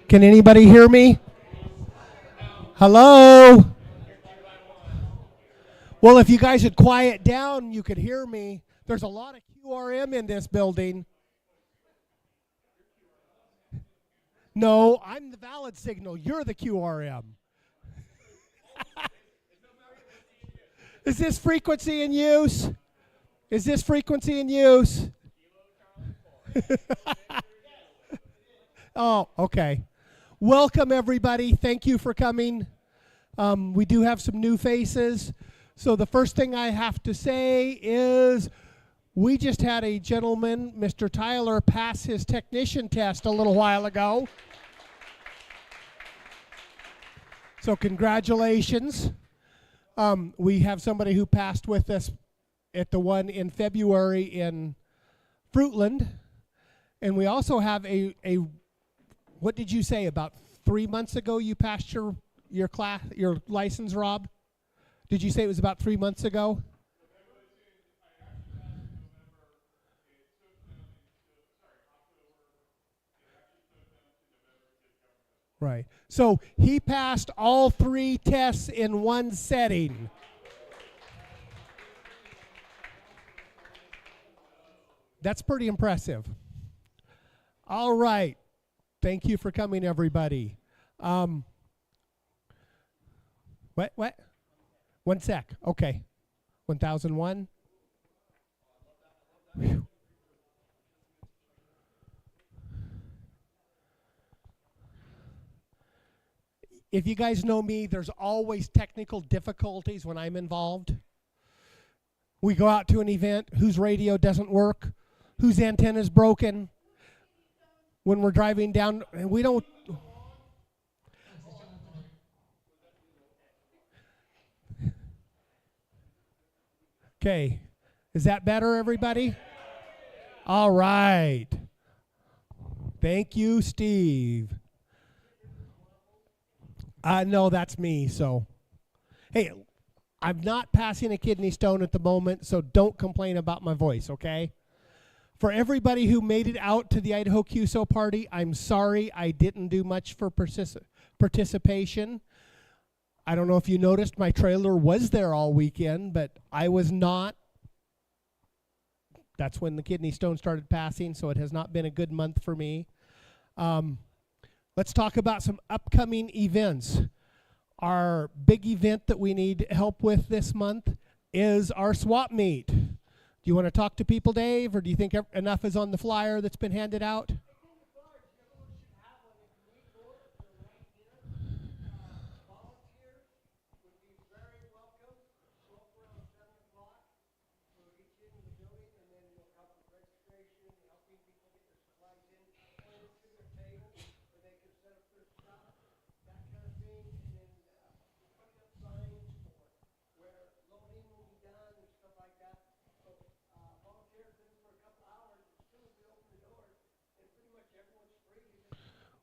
Can anybody hear me? Hello? Well, if you guys would quiet down, you could hear me. There's a lot of QRM in this building. No, I'm the valid signal. You're the QRM. Is this frequency in use? Is this frequency in use? Oh, okay. Welcome, everybody. Thank you for coming. We do have some new faces. So the first thing I have to say is we just had a gentleman, Mr. Tyler, pass his technician test a little while ago. So congratulations. We have somebody who passed with us at the one in February in Fruitland. And we also have a what did you say, about 3 months ago you passed your license, Rob? Did you say it was about 3 months ago? Right. So he passed all 3 tests in one setting. That's pretty impressive. All right. Thank you for coming, everybody. What? 1 sec. Okay. 1001. Whew. If you guys know me, there's always technical difficulties when I'm involved. We go out to an event, whose radio doesn't work, whose antenna's broken. When we're driving down, and we don't. Okay, is that better, everybody? All right. Thank you, Steve. No, that's me, so. Hey, I'm not passing a kidney stone at the moment, so don't complain about my voice, okay? For everybody who made it out to the Idaho QSO party, I'm sorry I didn't do much for participation. I don't know if you noticed, my trailer was there all weekend, but I was not. That's when the kidney stone started passing, so it has not been a good month for me. Let's talk about some upcoming events. Our big event that we need help with this month is our swap meet. Do you want to talk to people, Dave, or do you think enough is on the flyer that's been handed out?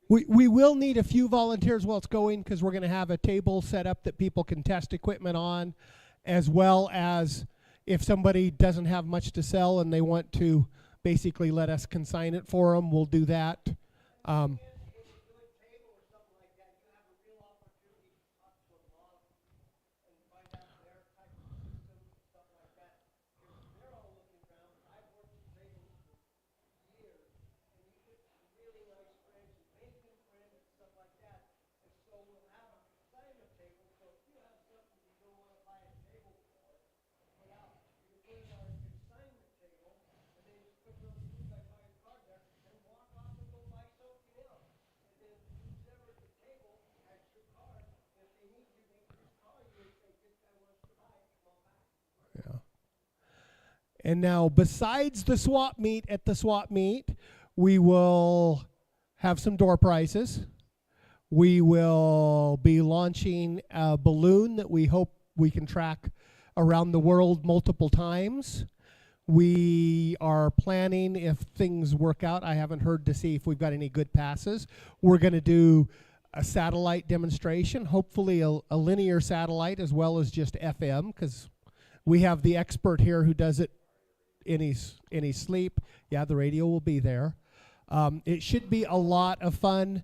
We will need a few volunteers while it's going, because we're going to have a table set up that people can test equipment on, as well as if somebody doesn't have much to sell and they want to basically let us consign it for them, we'll do that. And now, besides the swap meet at the swap meet, we will have some door prizes. We will be launching a balloon that we hope we can track around the world multiple times. We are planning, if things work out, I haven't heard to see if we've got any good passes. We're going to do a satellite demonstration, hopefully a linear satellite as well as just FM, because we have the expert here who does it in his sleep. Yeah, the radio will be there. It should be a lot of fun.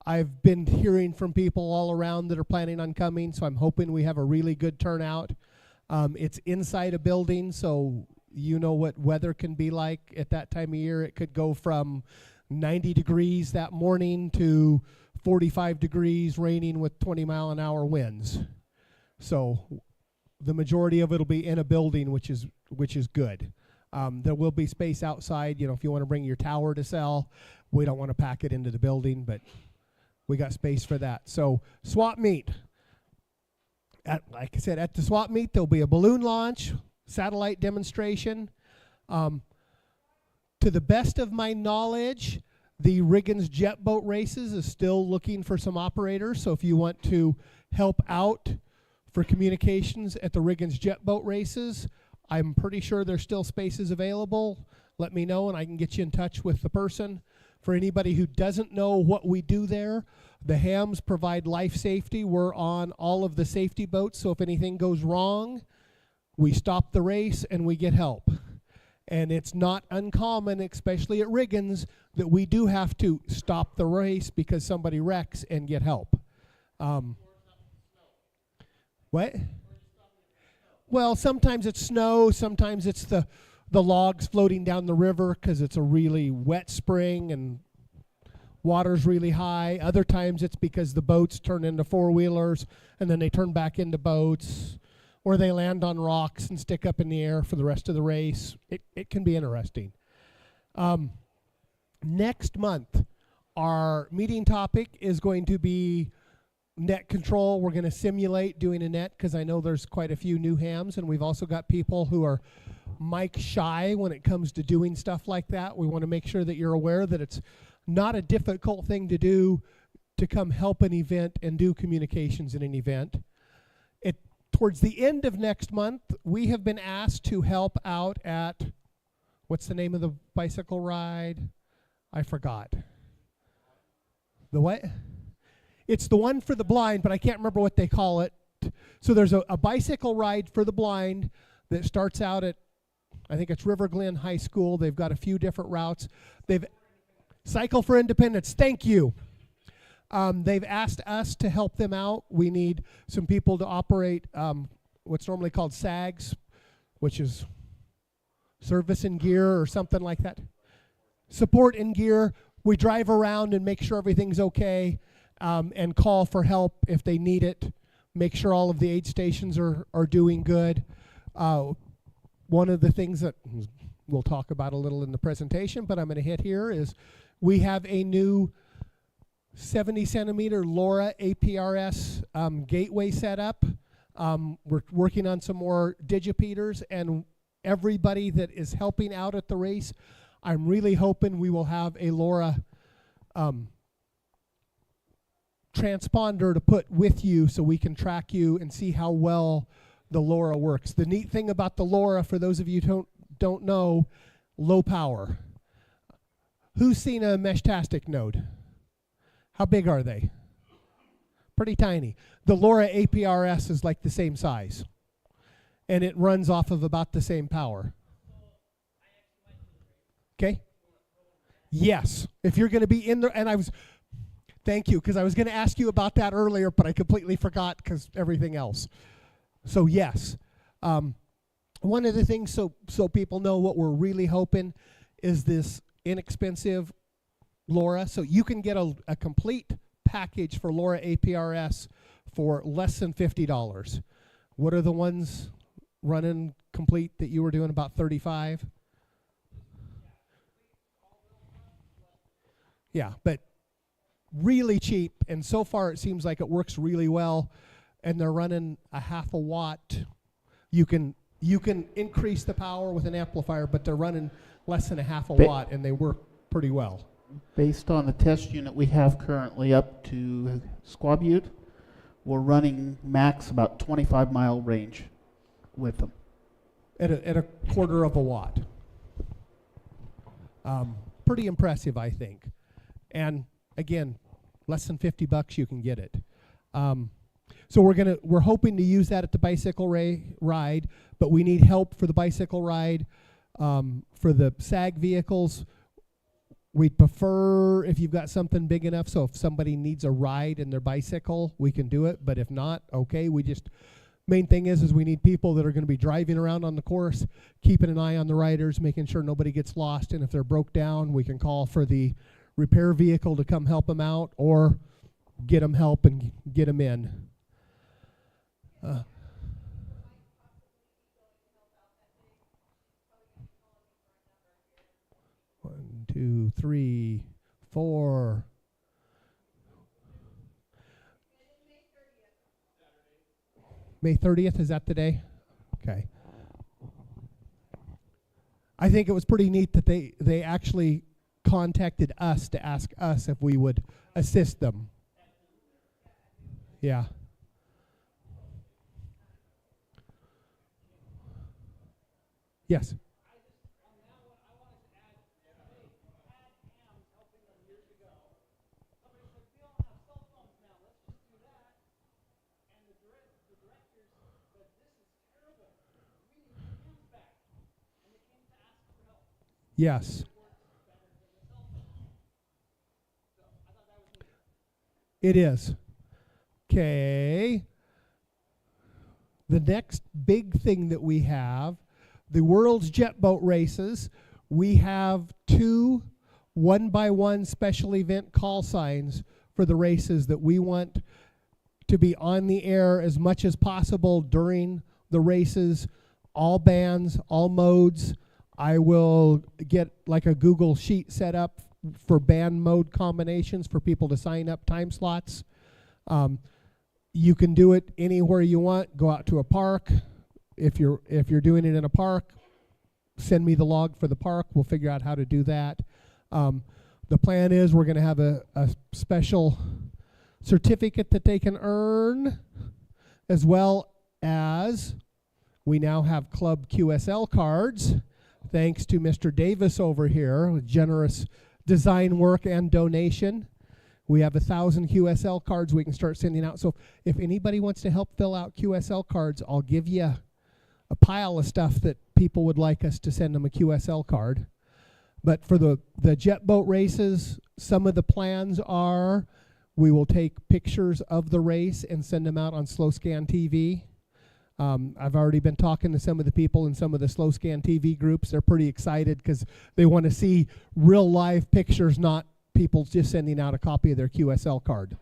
I've been hearing from people all around that are planning on coming, so I'm hoping we have a really good turnout. It's inside a building, so you know what weather can be like at that time of year. It could go from 90 degrees that morning to 45 degrees, raining with 20-mile-an-hour winds. So the majority of it will be in a building, which is good. There will be space outside, if you want to bring your tower to sell. We don't want to pack it into the building, but we got space for that. So swap meet. Like I said, at the swap meet, there'll be a balloon launch, satellite demonstration. To the best of my knowledge, the Riggins jet boat races is still looking for some operators. So if you want to help out for communications at the Riggins jet boat races, I'm pretty sure there's still spaces available. Let me know and I can get you in touch with the person. For anybody who doesn't know what we do there, the hams provide life safety. We're on all of the safety boats, so if anything goes wrong, we stop the race and we get help. And it's not uncommon, especially at Riggins, that we do have to stop the race because somebody wrecks and get help. What? Well, sometimes it's snow, sometimes it's the logs floating down the river because it's a really wet spring and water's really high. Other times it's because the boats turn into four-wheelers and then they turn back into boats, or they land on rocks and stick up in the air for the rest of the race. It can be interesting. Next month, our meeting topic is going to be net control. We're going to simulate doing a net because I know there's quite a few new hams, and we've also got people who are mic shy when it comes to doing stuff like that. We want to make sure that you're aware that it's not a difficult thing to do to come help an event and do communications in an event. Towards the end of next month, we have been asked to help out at, what's the name of the bicycle ride? I forgot. The what? It's the one for the blind, but I can't remember what they call it. So there's a bicycle ride for the blind that starts out at, I think it's River Glen High School. They've got a few different routes. They've Cycle for Independence. Thank you. They've asked us to help them out. We need some people to operate what's normally called SAGs, which is service and gear or something like that. Support and gear. We drive around and make sure everything's okay, and call for help if they need it. Make sure all of the aid stations are doing good. One of the things that we'll talk about a little in the presentation, but I'm going to hit here, is we have a new 70-centimeter LoRa APRS gateway setup. We're working on some more digipeaters, and everybody that is helping out at the race, I'm really hoping we will have a LoRa transponder to put with you so we can track you and see how well the LoRa works. The neat thing about the LoRa, for those of you who don't know, low power. Who's seen a Meshtastic node? How big are they? Pretty tiny. The LoRa APRS is like the same size, and it runs off of about the same power. Okay? Yes. If you're going to be in there, and thank you, because I was going to ask you about that earlier, but I completely forgot because everything else. So yes. One of the things, so people know what we're really hoping, is this inexpensive LoRa. So you can get a complete package for LoRa APRS for less than $50. What are the ones running complete that you were doing, about 35? Yeah, but really cheap, and so far it seems like it works really well, and they're running a half a watt. You can increase the power with an amplifier, but they're running less than a half a watt, and they work pretty well. Based on the test unit we have currently up to Squaw Butte, we're running max about 25-mile range with them. At a quarter of a watt. Pretty impressive, I think. And again, less than $50 you can get it. So we're hoping to use that at the bicycle ride, but we need help for the bicycle ride. For the SAG vehicles, We'd prefer if you've got something big enough, so if somebody needs a ride in their bicycle, we can do it. But if not, okay. Main thing is we need people that are going to be driving around on the course, keeping an eye on the riders, making sure nobody gets lost. And if they're broke down, we can call for the repair vehicle to come help them out, or get them help and get them in. 1, 2, 3, 4. May 30th, is that the day? Okay. I think it was pretty neat that they actually contacted us to ask us if we would assist them. Yeah. Yes. Yes. It is. Okay. The next big thing that we have, the world's jet boat races. We have 2 1-by-1 special event call signs for the races that we want to be on the air as much as possible during the races. All bands, all modes. I will get like a Google sheet set up for band mode combinations for people to sign up time slots. You can do it anywhere you want. Go out to a park. If you're doing it in a park, send me the log for the park. We'll figure out how to do that. The plan is we're going to have a special certificate that they can earn, as well as we now have Club QSL cards. Thanks to Mr. Davis over here with generous design work and donation. We have 1,000 QSL cards we can start sending out. So if anybody wants to help fill out QSL cards, I'll give you a pile of stuff that people would like us to send them a QSL card. But for the jet boat races, some of the plans are we will take pictures of the race and send them out on Slow Scan TV. I've already been talking to some of the people in some of the Slow Scan TV groups. They're pretty excited because they want to see real live pictures, not people just sending out a copy of their QSL card.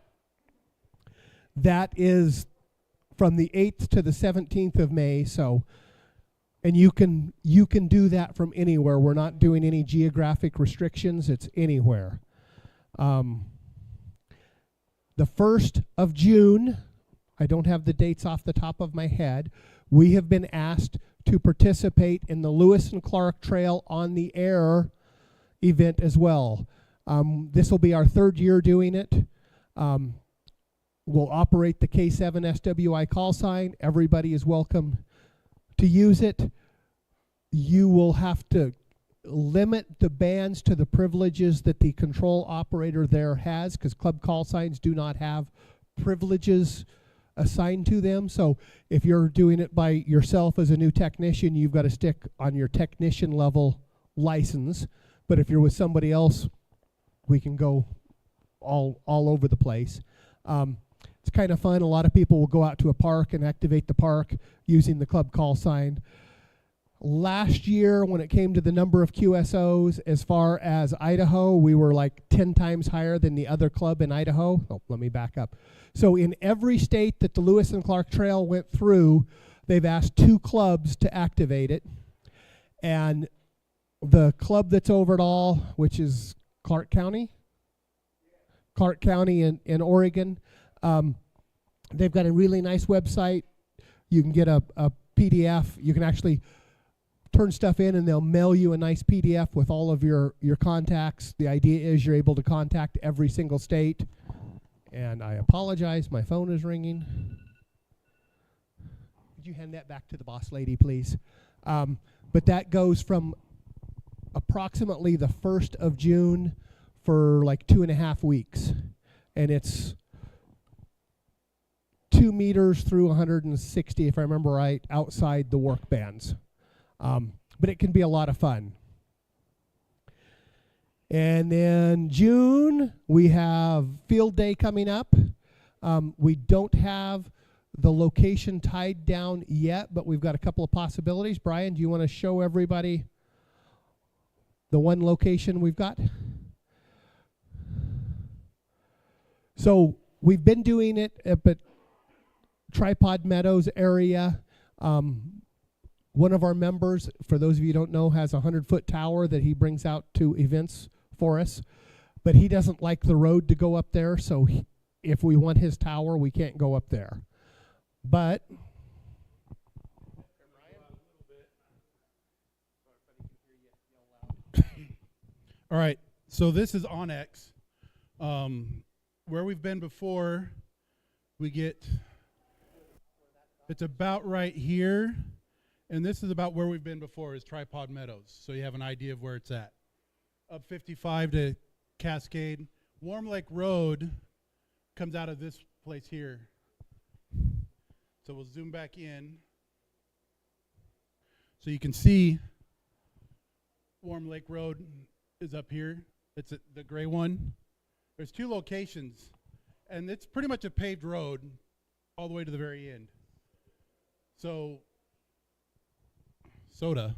That is from the 8th to the 17th of May. So, and you can do that from anywhere. We're not doing any geographic restrictions. It's anywhere. The 1st of June, I don't have the dates off the top of my head. We have been asked to participate in the Lewis and Clark Trail on the Air event as well. This will be our 3rd year doing it. We'll operate the K7 SWI call sign. Everybody is welcome to use it. You will have to limit the bands to the privileges that the control operator there has, because club call signs do not have privileges assigned to them. So if you're doing it by yourself as a new technician, you've got to stick on your technician level license. But if you're with somebody else, we can go all over the place. It's kind of fun. A lot of people will go out to a park and activate the park using the club call sign. Last year, when it came to the number of QSOs, as far as Idaho, we were like 10 times higher than the other club in Idaho. Oh, let me back up. So in every state that the Lewis and Clark Trail went through, they've asked 2 clubs to activate it. And the club that's over it all, which is Clark County in Oregon, they've got a really nice website. You can get a PDF. You can actually turn stuff in and they'll mail you a nice PDF with all of your contacts. The idea is you're able to contact every single state. And I apologize, my phone is ringing. Could you hand that back to the boss lady, please? But that goes from approximately the 1st of June for like 2.5 weeks. And it's 2 meters through 160, if I remember right, outside the work bands. But it can be a lot of fun. And then June, we have field day coming up. We don't have the location tied down yet, but we've got a couple of possibilities. Brian, do you want to show everybody the one location we've got? So we've been doing it up at Tripod Meadows area. One of our members, for those of you who don't know, has a 100-foot tower that he brings out to events for us. But he doesn't like the road to go up there, so if we want his tower, we can't go up there. But all right, so this is Onyx. Where we've been before, it's about right here, and this is about where we've been before, is Tripod Meadows, so you have an idea of where it's at. Up 55 to Cascade. Warm Lake Road comes out of this place here. So we'll zoom back in. So you can see Warm Lake Road is up here. It's the gray one. There's two locations, and it's pretty much a paved road all the way to the very end. So, soda.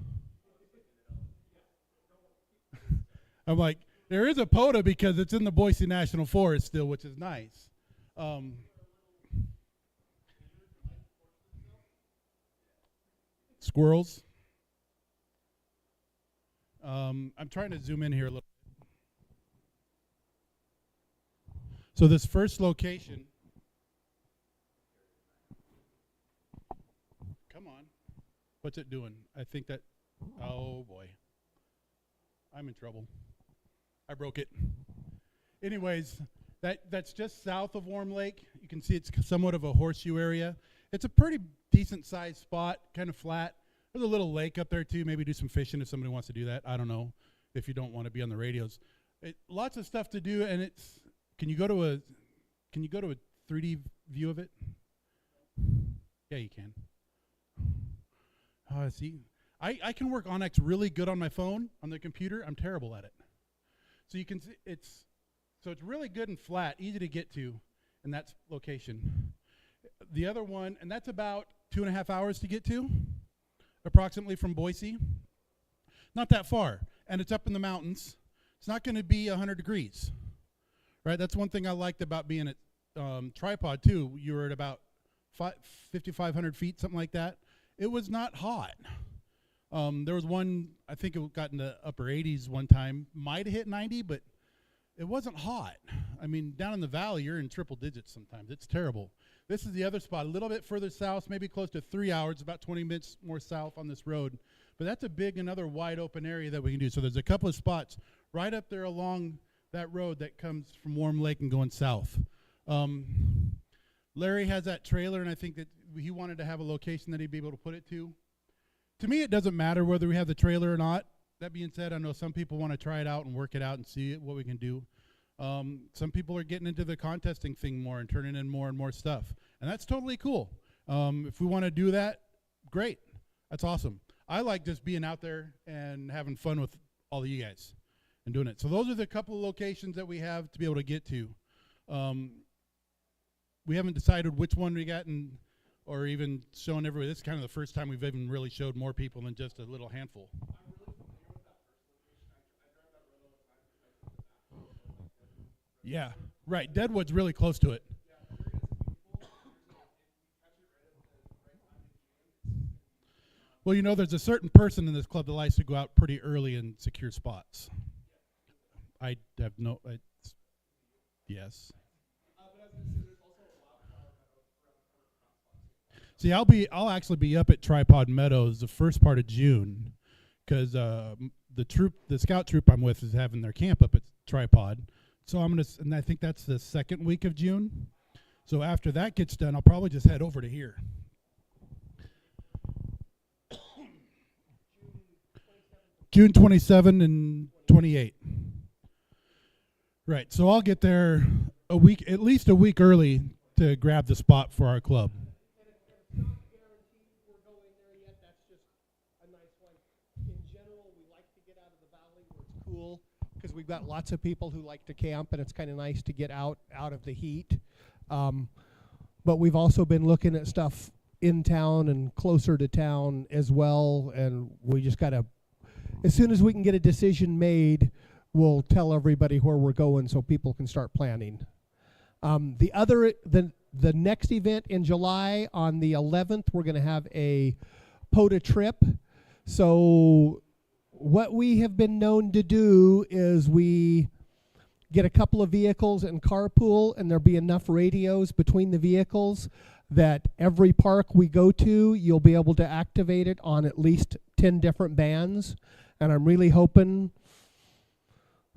I'm like, there is a POTA because it's in the Boise National Forest still, which is nice. Squirrels. I'm trying to zoom in here a little. So this first location, come on, what's it doing? I think that, oh boy, I'm in trouble. I broke it. Anyways, that's just south of Warm Lake. You can see it's somewhat of a horseshoe area. It's a pretty decent sized spot, kind of flat. There's a little lake up there too. Maybe do some fishing if somebody wants to do that. I don't know if you don't want to be on the radios. Lots of stuff to do, and it's. Can you go to a 3D view of it? Yeah, you can. See, I can work Onyx really good on my phone, on the computer. I'm terrible at it. So you can see it's really good and flat, easy to get to in that location. The other one, and that's about 2.5 hours to get to, approximately from Boise. Not that far, and it's up in the mountains. It's not going to be 100 degrees, right? That's one thing I liked about being at Tripod too. You were at about 5,500 feet, something like that. It was not hot. There was one, I think it got in the upper 80s one time, might have hit 90, but it wasn't hot. I mean, down in the valley, you're in triple digits sometimes. It's terrible. This is the other spot, a little bit further south, maybe close to 3 hours, about 20 minutes more south on this road. But that's a big, another wide open area that we can do. So there's a couple of spots right up there along that road that comes from Warm Lake and going south. Larry has that trailer, and I think that he wanted to have a location that he'd be able to put it to. To me, it doesn't matter whether we have the trailer or not. That being said, I know some people want to try it out and work it out and see what we can do. Some people are getting into the contesting thing more and turning in more and more stuff. And that's totally cool. If we want to do that, great. That's awesome. I like just being out there and having fun with all of you guys and doing it. So those are the couple of locations that we have to be able to get to. We haven't decided which one we got or even shown everybody. This is kind of the first time we've even really showed more people than just a little handful. Yeah, right. Deadwood's really close to it. Well, you know, there's a certain person in this club that likes to go out pretty early and secure spots. I have no. Yes. See, I'll actually be up at Tripod Meadows the first part of June, because the scout troop I'm with is having their camp up at Tripod. So and I think that's the second week of June. So after that gets done, I'll probably just head over to here. June 27 and 28. Right. So I'll get there at least a week early to grab the spot for our club. we've got lots of people who like to camp, and it's kind of nice to get out of the heat. But we've also been looking at stuff in town and closer to town as well, and we just got to, as soon as we can get a decision made, we'll tell everybody where we're going so people can start planning. The next event in July, on the 11th, we're going to have a POTA trip. So what we have been known to do is we get a couple of vehicles and carpool, and there'll be enough radios between the vehicles that every park we go to, you'll be able to activate it on at least 10 different bands. And I'm really hoping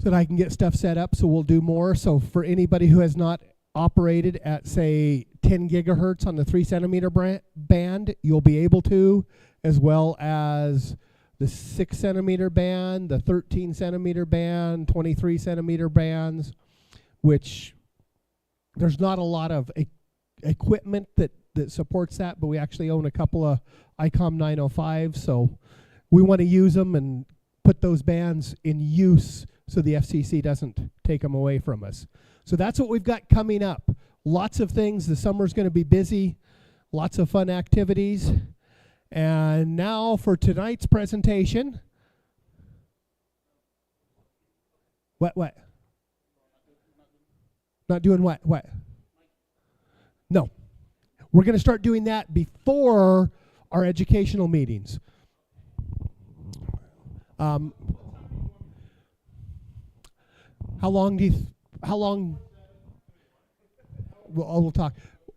that I can get stuff set up, so we'll do more. So for anybody who has not operated at, say, 10 gigahertz on the 3 centimeter band, you'll be able to, as well as the 6 centimeter band, the 13 centimeter band, 23 centimeter bands, which there's not a lot of equipment that supports that, but we actually own a couple of ICOM 905s, so we want to use them and put those bands in use so the FCC doesn't take them away from us. So that's what we've got coming up. Lots of things. The summer's going to be busy. Lots of fun activities. And now for tonight's presentation. What? Not doing what? What? No. We're going to start doing that before our educational meetings. How long do you... How long? We'll talk.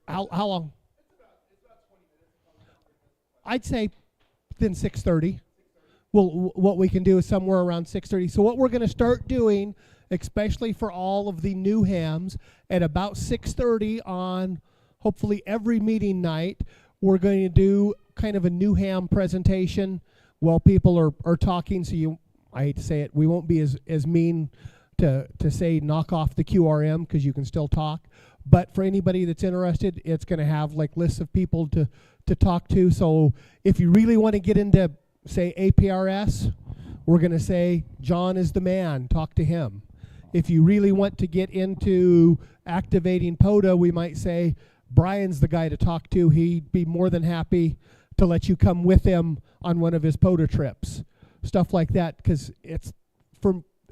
How long? I'd say within 6:30. Well, what we can do is somewhere around 6:30. So what we're going to start doing, especially for all of the new hams, at about 6:30 on hopefully every meeting night, we're going to do kind of a new ham presentation while people are talking. So I hate to say it, we won't be as mean to say knock off the QRM, because you can still talk. But for anybody that's interested, it's going to have like lists of people to talk to. So if you really want to get into, say, APRS, we're going to say John is the man, talk to him. If you really want to get into activating POTA, we might say Brian's the guy to talk to. He'd be more than happy to let you come with him on one of his POTA trips. Stuff like that, because it's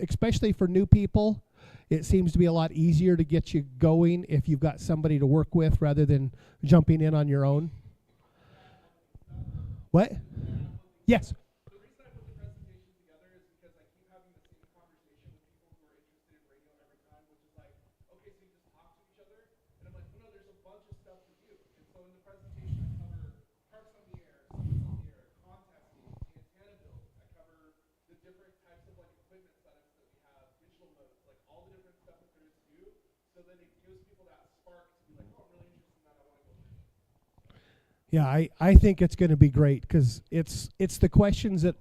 especially for new people, it seems to be a lot easier to get you going if you've got somebody to work with rather than jumping in on your own. What? Yes. The reason I put the presentation together is because I keep having the same conversation with people who are interested in radio every time, which is like, okay, so you just talk to each other? And I'm like, no, there's a bunch of stuff to do. And so in the presentation, I cover parks on the air, summits on the air, contacting, antenna builds. I cover the different types of like equipment setups that we have, digital modes, like all the different stuff that there is to do. So then it gives people that spark to be like, oh, I'm really interested in that, I want to go learn it. Yeah, I think it's going to be great, because it's the questions that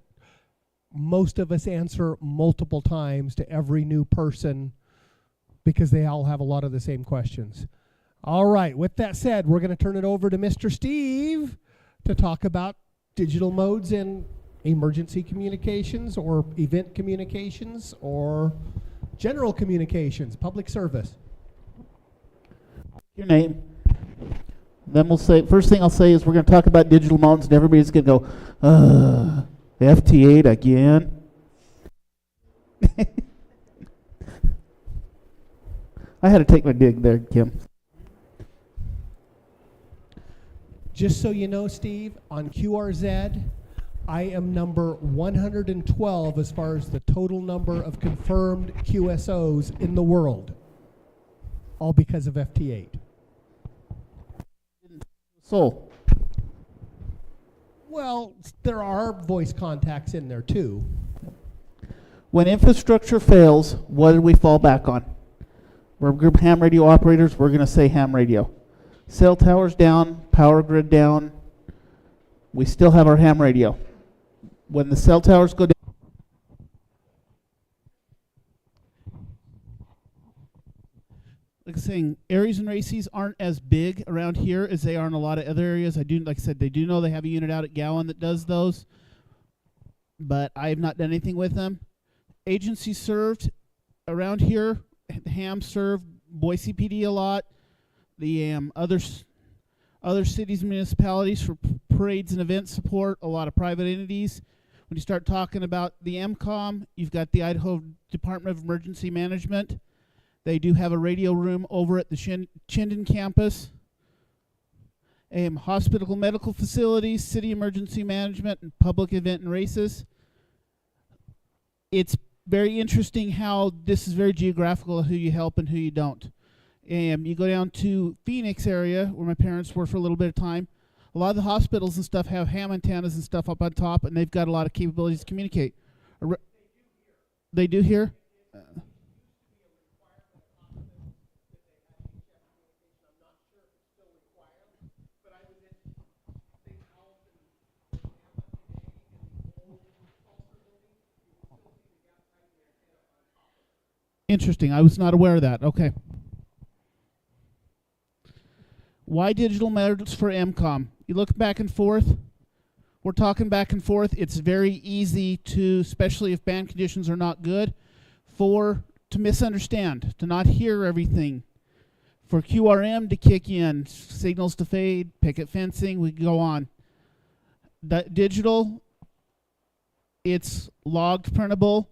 most of us answer multiple times to every new person, because they all have a lot of the same questions. All right, with that said, we're going to turn it over to Mr. Steve to talk about digital modes in emergency communications or event communications or general communications, public service. Your name. Then we'll say, first thing I'll say is we're going to talk about digital modes, and everybody's going to go, FT8 again. I had to take my dig there, Kim. Just so you know, Steve, on QRZ, I am number 112 as far as the total number of confirmed QSOs in the world, all because of FT8. So, well, there are voice contacts in there too. when infrastructure fails, what do we fall back on? We're group ham radio operators, we're going to say ham radio. Cell towers down, power grid down, we still have our ham radio. When the cell towers go down, like I was saying, Aries and Races aren't as big around here as they are in a lot of other areas. I do, like I said, they do know they have a unit out at Gowan that does those, but I have not done anything with them. Agency served, around here, ham served Boise PD a lot. The other cities and municipalities for parades and event support, a lot of private entities. When you start talking about the MCOM, you've got the Idaho Department of Emergency Management. They do have a radio room over at the Chinden campus. Hospital medical facilities, city emergency management, and public event and races. It's very interesting how this is very geographical of who you help and who you don't. You go down to Phoenix area, where my parents were for a little bit of time. A lot of the hospitals and stuff have ham antennas and stuff up on top, and they've got a lot of capabilities to communicate. They do here? Interesting. I was not aware of that. Okay. Why digital modes for MCOM? You look back and forth. We're talking back and forth. It's very easy to, especially if band conditions are not good, to misunderstand, to not hear everything. For QRM to kick in, signals to fade, picket fencing, we go on. Digital, it's logged printable.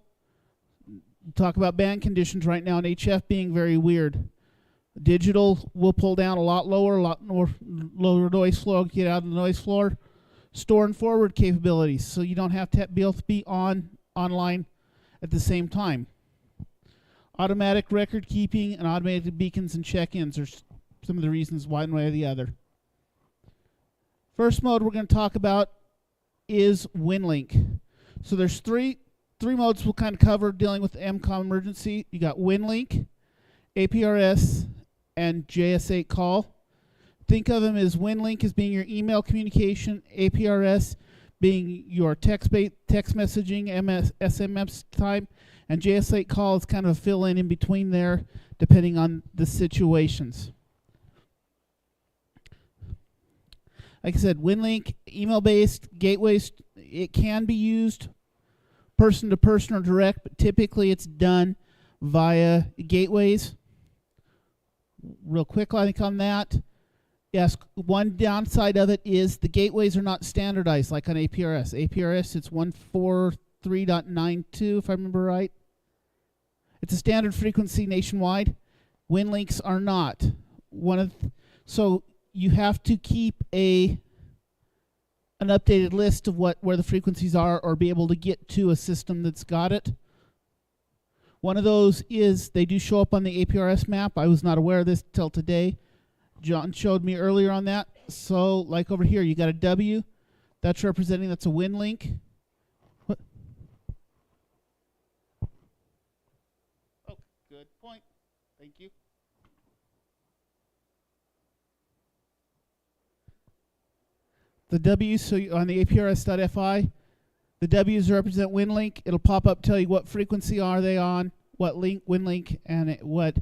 Talk about band conditions right now and HF being very weird. Digital will pull down a lot more lower noise floor, get out of the noise floor. Store and forward capabilities, so you don't have to be able to be online at the same time. Automatic record keeping and automated beacons and check-ins are some of the reasons one way or the other. First mode we're going to talk about is Winlink. So there's three modes we'll kind of cover dealing with the MCOM emergency. You got Winlink, APRS, and JS8 call. Think of them as Winlink as being your email communication, APRS being your text messaging, SMS type, and JS8 call is kind of a fill-in in between there, depending on the situations. Like I said, Winlink, email-based, gateways, it can be used person-to-person or direct, but typically it's done via gateways. Real quick, I think on that. Yes, one downside of it is the gateways are not standardized like on APRS. APRS, it's 143.92, if I remember right. It's a standard frequency nationwide. Winlinks are not. So you have to keep an updated list of where the frequencies are, or be able to get to a system that's got it. One of those is they do show up on the APRS map. I was not aware of this till today. John showed me earlier on that. So, like over here, you got a W. That's representing, that's a Winlink. What? Oh, good point. Thank you. The W, so on the APRS.FI, the W's represent Winlink. It'll pop up, tell you what frequency are they on, what Winlink, and what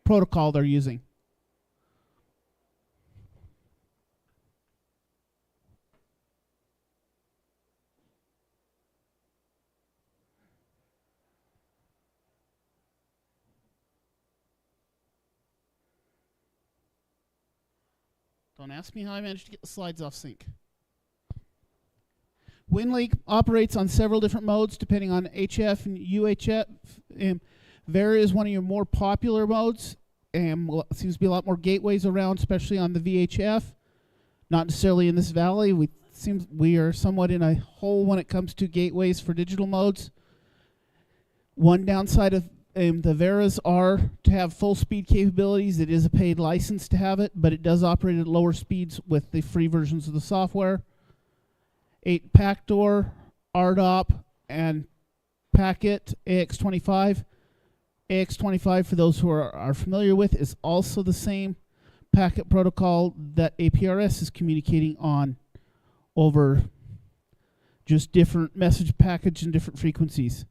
protocol they're using. Don't ask me how I managed to get the slides off sync. Winlink operates on several different modes depending on HF and UHF. Vera is one of your more popular modes, and seems to be a lot more gateways around, especially on the VHF. Not necessarily in this valley. We are somewhat in a hole when it comes to gateways for digital modes. One downside of the Veras are to have full speed capabilities. It is a paid license to have it, but it does operate at lower speeds with the free versions of the software. 8 Pactor, RDOP, and Packet AX25. AX25, for those who are familiar with, is also the same packet protocol that APRS is communicating on over just different message package and different frequencies.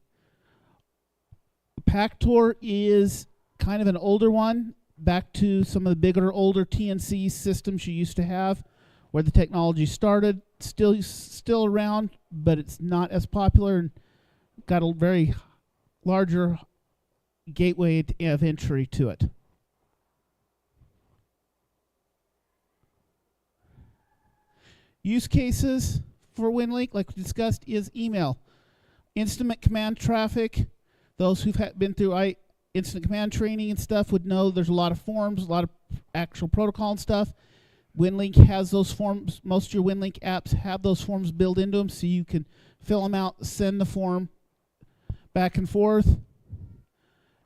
Pactor is kind of an older one, back to some of the bigger, older TNC systems you used to have, where the technology started. Still around, but it's not as popular and got a very larger gateway of entry to it. Use cases for Winlink, like we discussed, is email. Instant command traffic. Those who've been through instant command training and stuff would know there's a lot of forms, a lot of actual protocol and stuff. Winlink has those forms. Most of your Winlink apps have those forms built into them, so you can fill them out, send the form back and forth.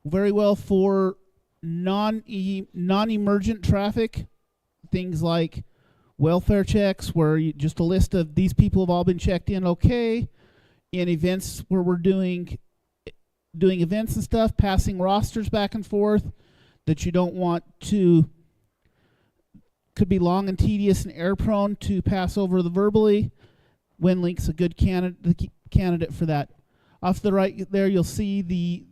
Very well for non-emergent traffic, things like welfare checks, where just a list of these people have all been checked in okay. In events where we're doing events and stuff, passing rosters back and forth that you don't want to, could be long and tedious and error prone to pass over the verbally. Winlink's a good candidate for that. Off to the right there, you'll see the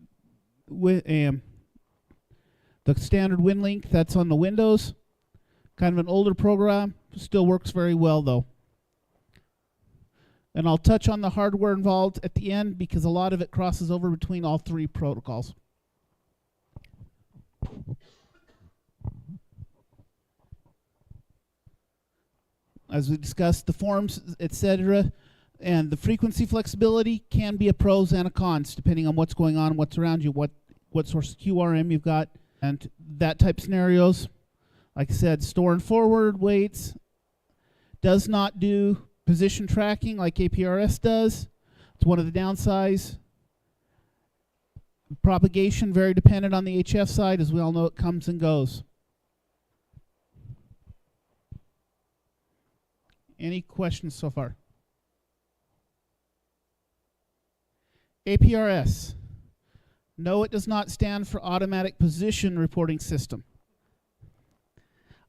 standard Winlink that's on the Windows. Kind of an older program, still works very well though. And I'll touch on the hardware involved at the end because a lot of it crosses over between all three protocols. As we discussed, the forms, etc., and the frequency flexibility can be a pros and a cons depending on what's going on, what's around you, what source of QRM you've got, and that type of scenarios. Like I said, store and forward waits. Does not do position tracking like APRS does. It's one of the downsides. Propagation, very dependent on the HF side. As we all know, it comes and goes. Any questions so far? APRS. No, it does not stand for Automatic Position Reporting System.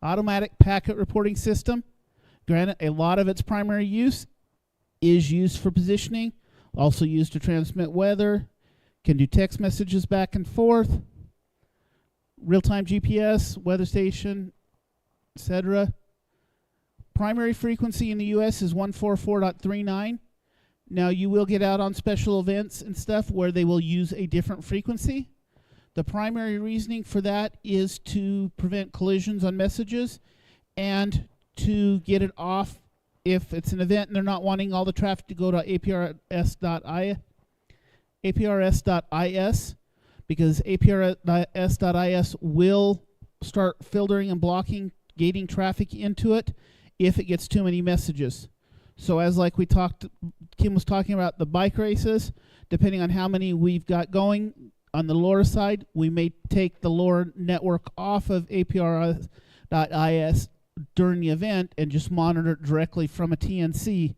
Automatic Packet Reporting System. Granted, a lot of its primary use is used for positioning, also used to transmit weather, can do text messages back and forth, real-time GPS, weather station, etc. Primary frequency in the US is 144.39. Now you will get out on special events and stuff where they will use a different frequency. The primary reasoning for that is to prevent collisions on messages and to get it off if it's an event and they're not wanting all the traffic to go to APRS.is, because APRS.is will start filtering and blocking, gating traffic into it if it gets too many messages. So as like we talked, Kim was talking about the bike races, depending on how many we've got going on the LoRa side, we may take the LoRa network off of APRS.is during the event and just monitor it directly from a TNC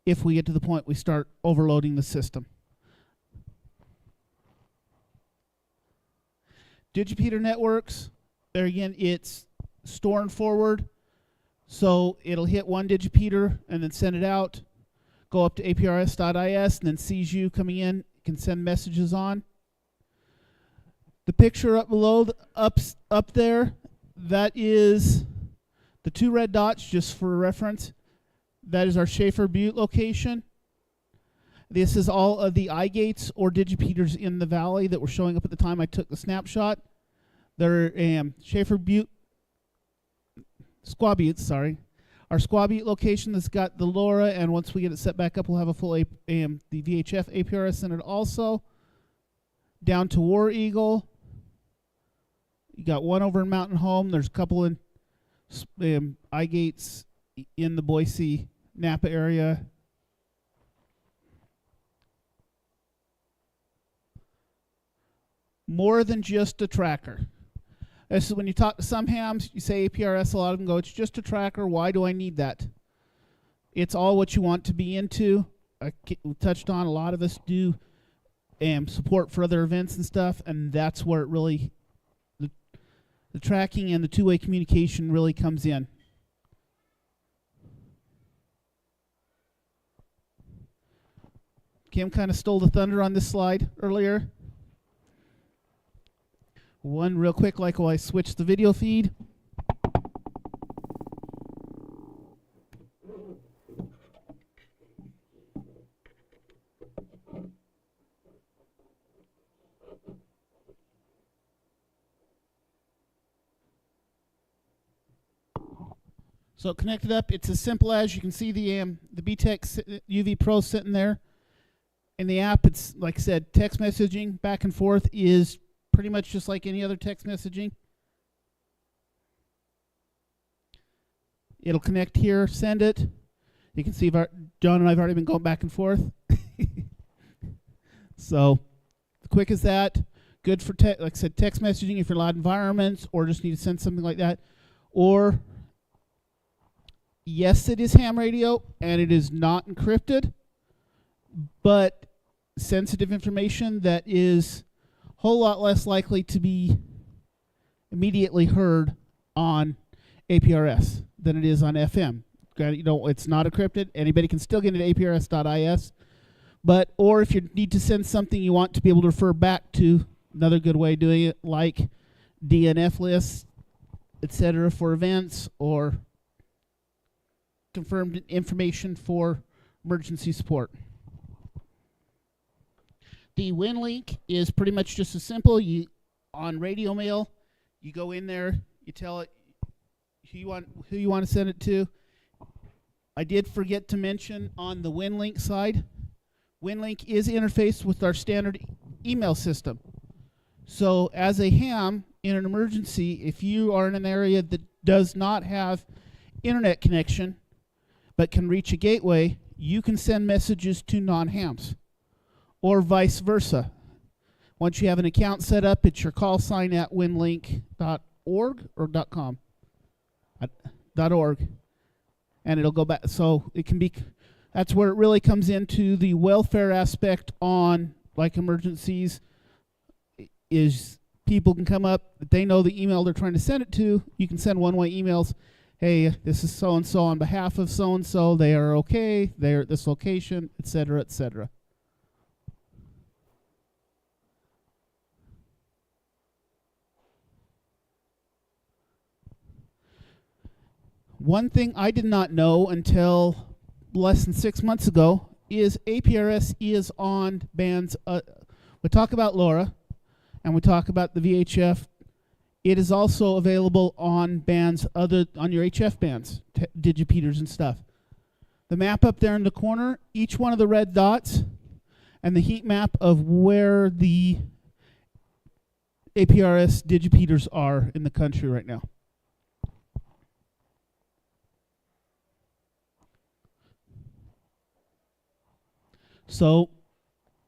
if we get to the point we start overloading the system. Digipeater networks, there again, it's store and forward. So it'll hit one digipeater and then send it out, go up to APRS.is, and then sees you coming in, can send messages on. The picture up below, up there, that is the two red dots, just for reference. That is our Schaefer Butte location. This is all of the iGates or digipeaters in the valley that were showing up at the time I took the snapshot. They're Schaefer Butte, Squaw Butte, sorry. Our Squaw Butte location that's got the LoRa, and once we get it set back up, we'll have a full the VHF APRS in it also. Down to War Eagle. You got one over in Mountain Home. There's a couple in iGates in the Boise, Napa area. More than just a tracker. This is when you talk to some hams, you say APRS, a lot of them go, it's just a tracker, why do I need that? It's all what you want to be into. We touched on, a lot of us do support for other events and stuff, and that's where it really, the tracking and the two-way communication really comes in. Kim kind of stole the thunder on this slide earlier. One real quick, like while I switch the video feed. So connected up, it's as simple as you can see the BTEC UV Pro sitting there. In the app, it's like I said, text messaging back and forth is pretty much just like any other text messaging. It'll connect here, send it. You can see John and I have already been going back and forth. So, quick as that. Good for, like I said, text messaging if you're in loud environments or just need to send something like that. Or, yes, it is ham radio and it is not encrypted, but sensitive information that is a whole lot less likely to be immediately heard on APRS than it is on FM. You know, it's not encrypted. Anybody can still get into aprs.is. But, or if you need to send something you want to be able to refer back to, another good way of doing it, like DNF lists, etc., for events, or confirmed information for emergency support. The Winlink is pretty much just as simple. On radio mail, you go in there, you tell it who you want to send it to. I did forget to mention on the Winlink side, Winlink is interfaced with our standard email system. So as a ham in an emergency, if you are in an area that does not have internet connection but can reach a gateway, you can send messages to non-hams, or vice versa. Once you have an account set up, it's your call sign at winlink.org or .com. .org, and it'll go back. So it can be, that's where it really comes into the welfare aspect on like emergencies, is people can come up, they know the email they're trying to send it to. You can send one-way emails. Hey, this is so-and-so on behalf of so-and-so. They are okay. They're at this location, etc., etc. One thing I did not know until less than 6 months ago is APRS is on bands. We talk about LoRa, and we talk about the VHF. It is also available on bands on your HF bands, digipeaters and stuff. The map up there in the corner, each one of the red dots, and the heat map of where the APRS digipeaters are in the country right now. So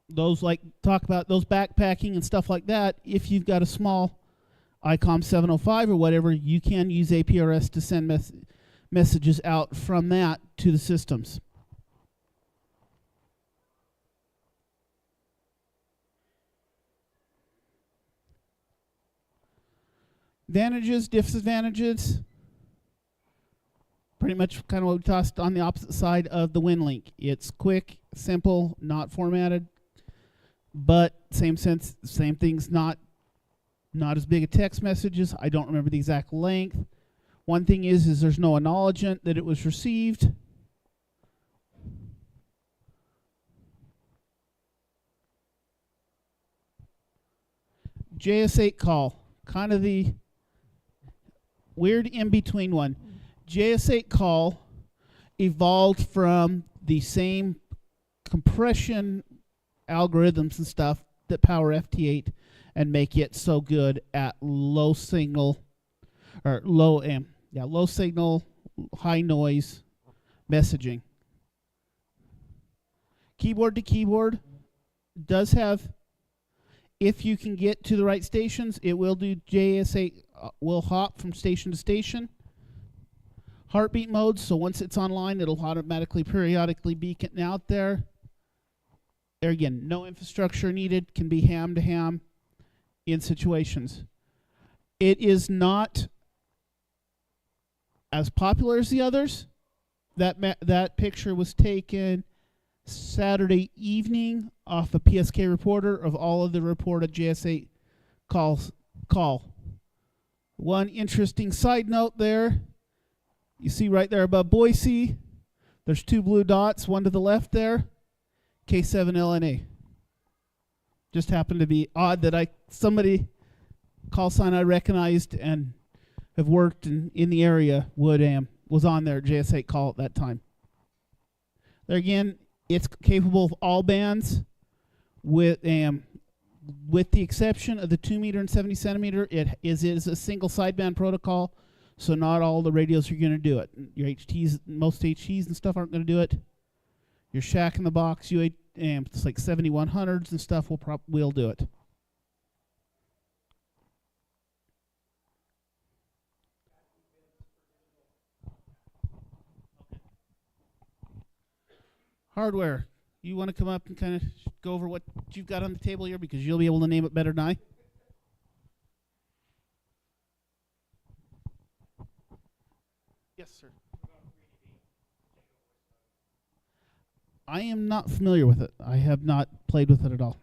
those talk about those backpacking and stuff like that, if you've got a small ICOM 705 or whatever, you can use APRS to send messages out from that to the systems. Advantages, disadvantages. Pretty much kind of what we tossed on the opposite side of the Winlink. It's quick, simple, not formatted, but same things, not as big a text messages. I don't remember the exact length. One thing is there's no acknowledgement that it was received. JS8 call, kind of the weird in-between one. JS8 call evolved from the same compression algorithms and stuff that power FT8 and make it so good at low signal, high noise messaging. Keyboard to keyboard does have, if you can get to the right stations, it will do JS8, will hop from station to station. Heartbeat mode, so once it's online, it'll automatically, periodically beacon out there. There again, no infrastructure needed, can be ham to ham in situations. It is not as popular as the others. That picture was taken Saturday evening off a PSK reporter of all of the reported JS8 call. One interesting side note there, you see right there above Boise, there's two blue dots, one to the left there, K7LNA. Just happened to be odd that somebody call sign I recognized and have worked in the area would was on their JS8 call at that time. There again, it's capable of all bands, with the exception of the 2 meter and 70 centimeter. It is a single sideband protocol, so not all the radios are going to do it. Your HTs, most HTs and stuff aren't going to do it. Your Shack in the Box, it's like 7100s and stuff will do it. Hardware. You want to come up and kind of go over what you've got on the table here, because you'll be able to name it better than I. Yes, sir. I am not familiar with it. I have not played with it at all.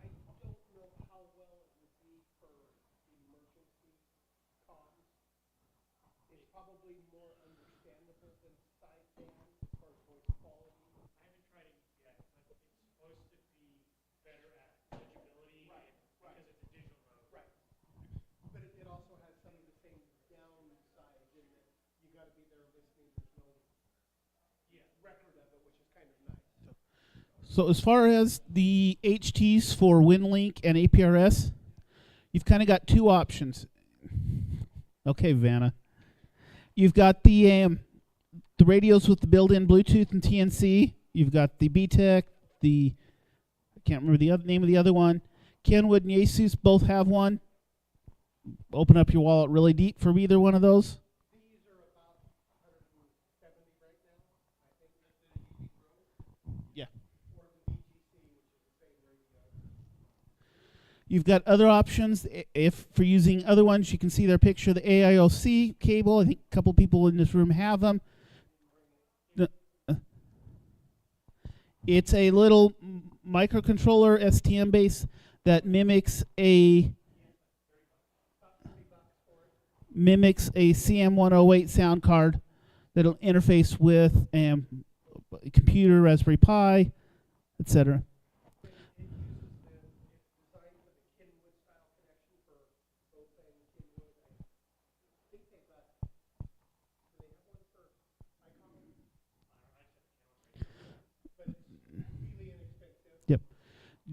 So as far as the HTs for Winlink and APRS, you've kind of got two options. Okay, Vanna. You've got the radios with the built-in Bluetooth and TNC. You've got the BTEC, I can't remember the name of the other one. Kenwood and Asus both have one. Open up your wallet really deep for either one of those. You've got other options. If for using other ones, you can see their picture, the AIOC cable. I think a couple people in this room have them. It's a little microcontroller STM base that mimics a CM108 sound card that'll interface with a computer, Raspberry Pi, etc.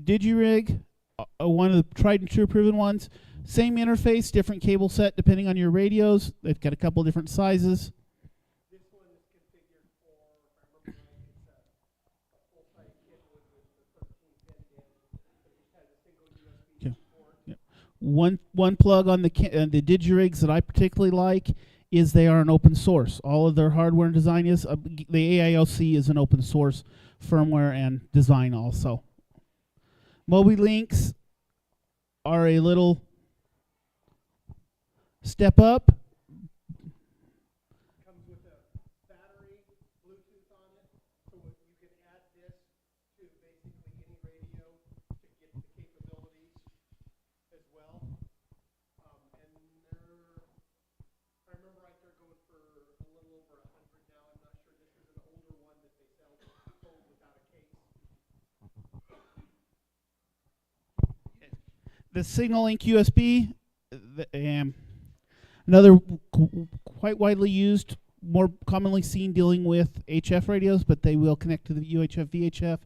DigiRig, one of the tried and true proven ones. Same interface, different cable set depending on your radios. They've got a couple different sizes. This one is configured for, if I remember right, it's a full-size kit with the 13 pin in. It just has a single USB port. Yep. One plug on the DigiRigs that I particularly like is they are an open source. All of their hardware and design is the AIOC is an open source firmware and design also. Mobi-Links are a little step up. Comes with a battery, Bluetooth on it, so you can add this to basically any radio to get the capabilities as well. And they're, if I remember right, they're going for a little over 100 now. I'm not sure. This is an older one that they sold without a case. The SignalLink USB, another quite widely used, more commonly seen dealing with HF radios, but they will connect to the UHF, VHF.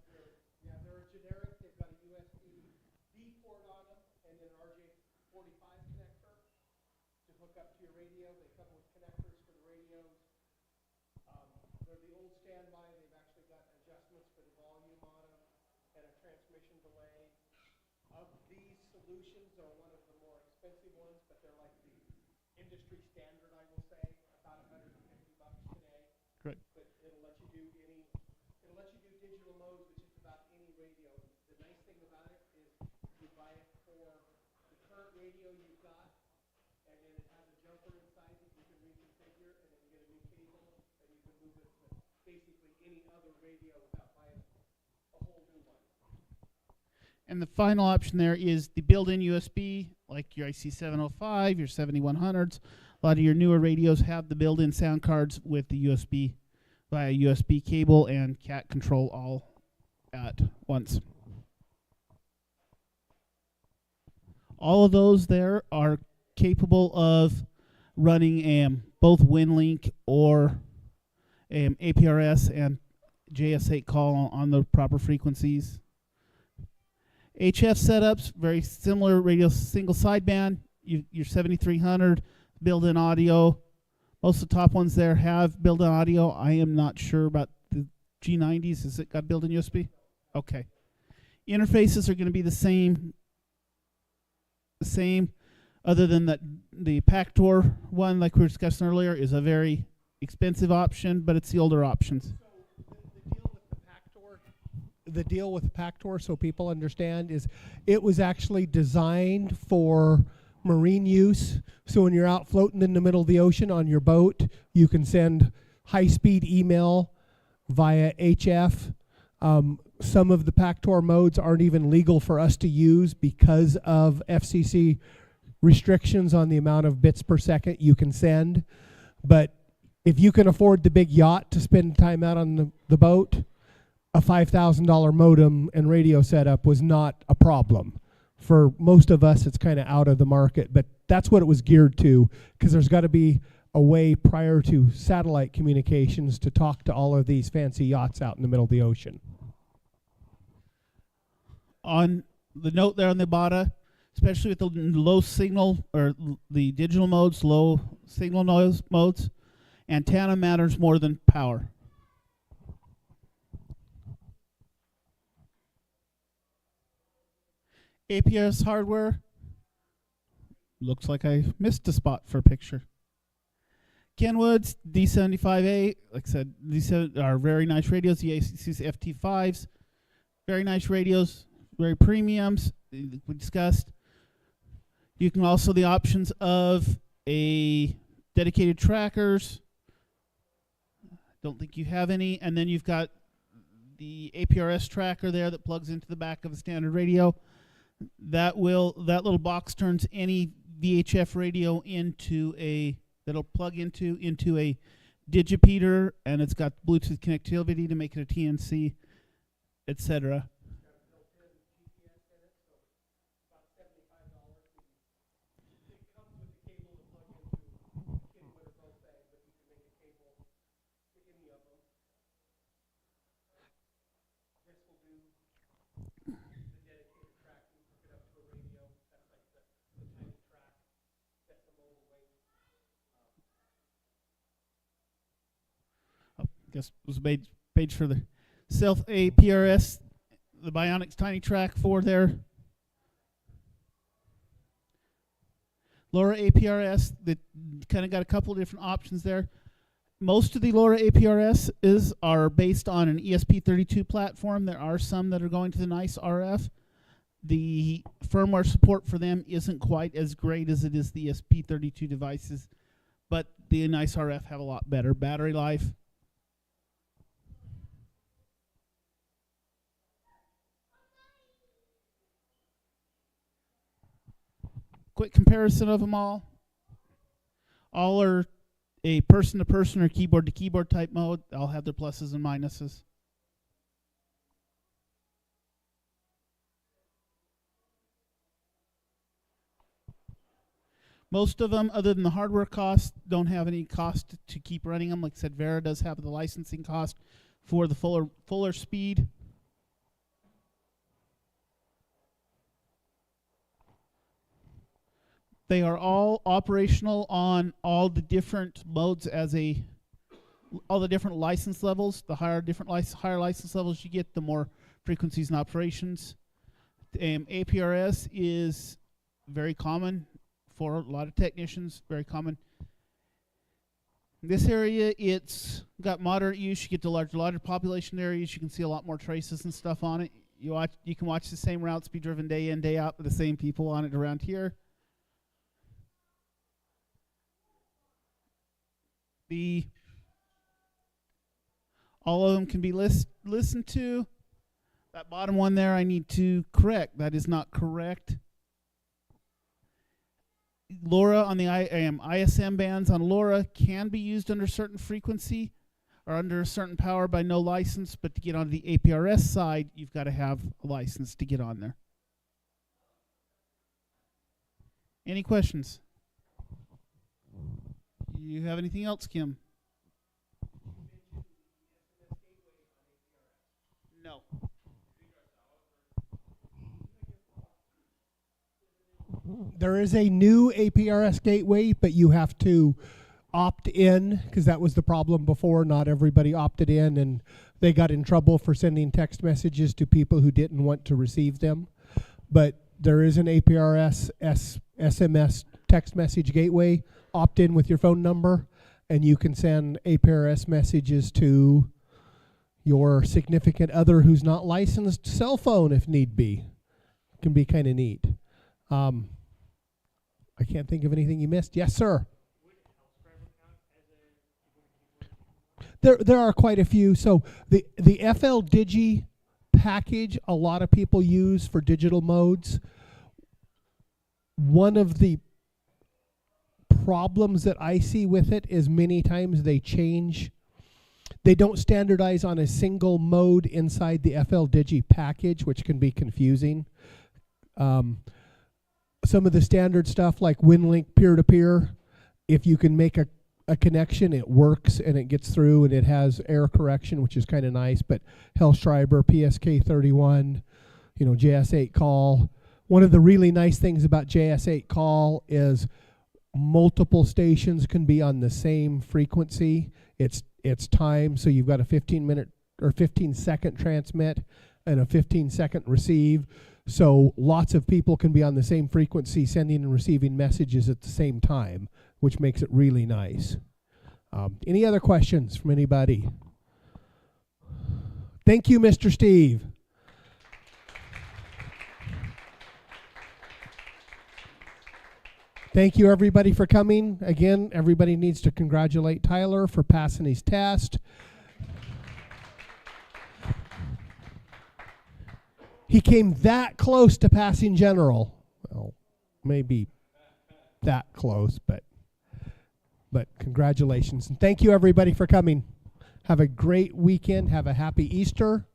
Yeah, they're generic. They've got a USB-B port on them and an RJ45 connector to hook up to your radio. They come with connectors for the radios. They're the old standby. They've actually got adjustments for the volume on them and a transmission delay. Of these solutions are one of the more expensive ones, but they're like the industry standard, I will say, about $150 today. Correct. But it'll let you do digital modes with just about any radio. The nice thing about it is you buy it for the current radio you've got, and then it has a jumper inside that you can reconfigure, and then you get a new cable, and you can move it to basically any other radio without buying a whole new one. And the final option there is the built-in USB, like your IC705, your 7100s. A lot of your newer radios have the built-in sound cards with the USB via USB cable and cat control all at once. All of those there are capable of running both Winlink or APRS and JS8 call on the proper frequencies. HF setups, very similar radio single sideband. Your 7300 built-in audio. Most of the top ones there have built-in audio. I am not sure about the G90s. Has it got built-in USB? Okay. Interfaces are going to be the same. Other than that, the Pactor one, like we were discussing earlier, is a very expensive option, but it's the older options. The deal with the Pactor, so people understand, is it was actually designed for marine use. So when you're out floating in the middle of the ocean on your boat, you can send high-speed email via HF. Some of the Pactor modes aren't even legal for us to use because of FCC restrictions on the amount of bits per second you can send. But if you can afford the big yacht to spend time out on the boat, a $5,000 modem and radio setup was not a problem. For most of us, it's kind of out of the market, but that's what it was geared to, because there's got to be a way prior to satellite communications to talk to all of these fancy yachts out in the middle of the ocean. On The note there on the bottom, especially with the low signal or the digital modes, low signal noise modes, antenna matters more than power. APRS hardware. Looks like I missed a spot for a picture. Kenwood's D75A, like I said, these are very nice radios. The ACC's FT5s, very nice radios, very premiums. We discussed. You can also the options of a dedicated trackers. Don't think you have any, and then you've got the APRS tracker there that plugs into the back of a standard radio. That little box turns any VHF radio that'll plug into a digipeater, and it's got Bluetooth connectivity to make it a TNC, etc. Guess it was a page for the self APRS, the Bionics Tiny Track 4 there. LoRa APRS, that kind of got a couple of different options there. Most of the LoRa APRS are based on an ESP32 platform. There are some that are going to the nice RF. The firmware support for them isn't quite as great as it is the ESP32 devices, but the nice RF have a lot better battery life. Quick comparison of them all. All are a person-to-person or keyboard-to-keyboard type mode. All have their pluses and minuses. Most of them, other than the hardware cost, don't have any cost to keep running them. Like I said, Vera does have the licensing cost for the fuller speed. They are all operational on all the different modes all the different license levels. The higher license levels you get, the more frequencies and operations. APRS is very common for a lot of technicians, very common. In this area, it's got moderate use. You get to larger population areas. You can see a lot more traces and stuff on it. You can watch the same routes be driven day in, day out with the same people on it around here. All of them can be listened to. That bottom one there I need to correct. That is not correct. LoRa on the ISM bands on LoRa can be used under certain frequency or under a certain power by no license, but to get onto the APRS side, you've got to have a license to get on there. Any questions? You have anything else, Kim? There is a new APRS gateway, but you have to opt in, because that was the problem before. Not everybody opted in, and they got in trouble for sending text messages to people who didn't want to receive them. But there is an APRS SMS text message gateway. Opt in with your phone number, and you can send APRS messages to your significant other who's not licensed cell phone if need be. It can be kind of neat. I can't think of anything you missed. Yes, sir. There are quite a few. So the FL Digi package, a lot of people use for digital modes. One of the problems that I see with it is many times they change. They don't standardize on a single mode inside the FL Digi package, which can be confusing. Some of the standard stuff like Winlink peer-to-peer, if you can make a connection, it works and it gets through and it has error correction, which is kind of nice. But Hellschreiber, PSK31, JS8 call. One of the really nice things about JS8 call is multiple stations can be on the same frequency. It's time, so you've got a 15-minute or 15-second transmit and a 15-second receive. So lots of people can be on the same frequency sending and receiving messages at the same time, which makes it really nice. Any other questions from anybody? Thank you, Mr. Steve. Thank you, everybody, for coming. Again, everybody needs to congratulate Tyler for passing his test. He came that close to passing general. Well, maybe that close, but congratulations. And thank you, everybody, for coming. Have a great weekend. Have a happy Easter.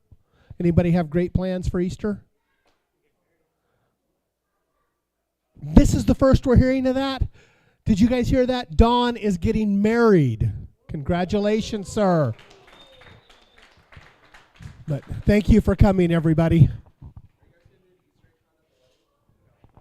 Anybody have great plans for Easter? This is the first we're hearing of that. Did you guys hear that? Dawn is getting married. Congratulations, sir. But thank you for coming, everybody.